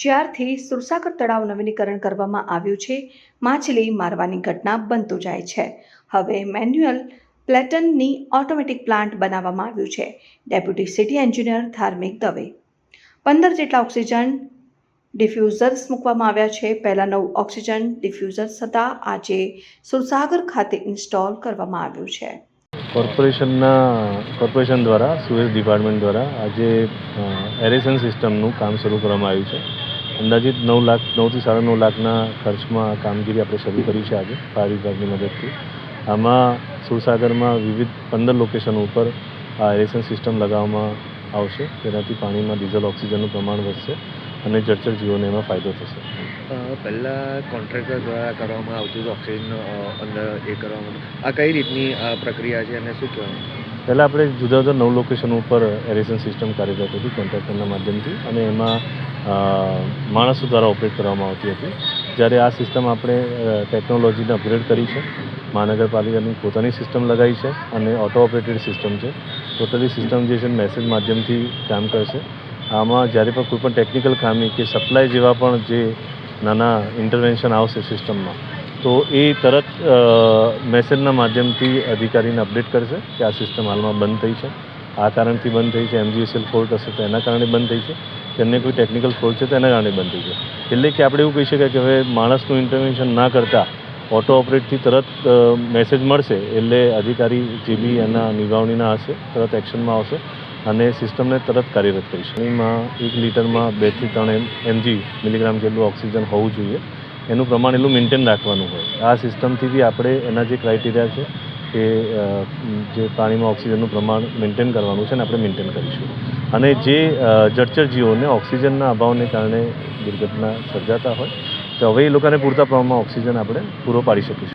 જ્યારથી સુરસાગર તળાવ નવીનીકરણ કરવામાં આવ્યું છે, માછલી મારવાની ઘટના બનતું જાય છે. હવે મેન્યુઅલ પ્લેટનની ઓટોમેટિક પ્લાન્ટ બનાવવામાં આવ્યું છે. ડેપ્યુટી સિટી એન્જિનિયર ધાર્મિક દવે 15 જેટલા ઓક્સિજન ડિફ્યુઝર્સ મૂકવામાં આવ્યા છે. પહેલા 9 ઓક્સિજન ડિફ્યુઝર્સ હતા, આજે સુરસાગર ખાતે ઇન્સ્ટોલ કરવામાં આવ્યું છે. કોર્પોરેશન દ્વારા સુએઝ ડિપાર્ટમેન્ટ દ્વારા આજે એરેશન સિસ્ટમનું કામ શરૂ કરવામાં આવ્યું છે. અંદાજિત 9 થી 9.5 લાખના ખર્ચમાં આ કામગીરી આપણે શરૂ કરી છે આજે ફાયર વિભાગની મદદથી. આમાં સુરસાગરમાં વિવિધ 15 લોકેશન ઉપર આ એરેશન સિસ્ટમ લગાવવામાં આવશે, તેનાથી પાણીમાં ડીઝલ ઓક્સિજનનું પ્રમાણ વધશે અને જળચર જીવોને એમાં ફાયદો થશે. પહેલાં કોન્ટ્રાક્ટર દ્વારા કરવામાં આવતું હતું ઓક્સિજન અંદર એ કરવામાં, આ કઈ રીતની પ્રક્રિયા છે અને શું કહેવાનું? પહેલાં આપણે જુદા જુદા 9 લોકેશન ઉપર એરેશન સિસ્ટમ કાર્યરત હતી કોન્ટ્રાક્ટરના માધ્યમથી, અને એમાં માણસો દ્વારા ઓપરેટ કરવામાં આવતી હતી. જ્યારે આ સિસ્ટમ આપણે ટેકનોલોજીને અપગ્રેડ કરી છે, મહાનગરપાલિકાની પોતાની સિસ્ટમ લગાવી છે અને ઓટો ઓપરેટેડ સિસ્ટમ છે. ટોટલી સિસ્ટમ જે છે મેસેજ માધ્યમથી કામ કરશે. આમાં જ્યારે પણ કોઈ પણ ટેકનિકલ ખામી કે સપ્લાય જેવા પણ જે નાના ઇન્ટરવેન્શન આવશે સિસ્ટમમાં, તો એ તરત મેસેજના માધ્યમથી અધિકારીને અપડેટ કરશે કે આ સિસ્ટમ હાલમાં બંધ થઈ છે, આ કારણથી બંધ થઈ છે, MGSL ફોલ્ટ હશે તો એના કારણે બંધ થઈ છે, કે અન્ય કોઈ ટેકનિકલ ફોલ્ટ છે તો એના કારણે બંધ થઈ છે. એટલે કે આપણે એવું કહી શકાય કે હવે માણસનું ઇન્ટરવેન્શન ના કરતાં ઓટો ઓપરેટથી તરત મેસેજ મળશે, એટલે અધિકારી જે બી એના નિભાવણીના હશે તરત એક્શનમાં આવશે અને સિસ્ટમને તરત કાર્યરત કરીશું. એમાં 1 લીટરમાં 2 થી 3 મિલીગ્રામ જેટલું ઓક્સિજન હોવું જોઈએ. એનું પ્રમાણ એટલું મેન્ટેન રાખવાનું હોય. આ સિસ્ટમથી બી આપણે એના જે ક્રાઇટેરિયા છે કે જે પાણીમાં ઓક્સિજનનું પ્રમાણ મેન્ટેન કરવાનું છે ને આપણે મેન્ટેન કરીશું. અને જે જળચર જીવોને ઓક્સિજનના અભાવને કારણે દુર્ઘટના સર્જાતા હોય તો હવે એ લોકોને પૂરતા પ્રમાણમાં ઓક્સિજન આપણે પૂરો પાડી શકીશું.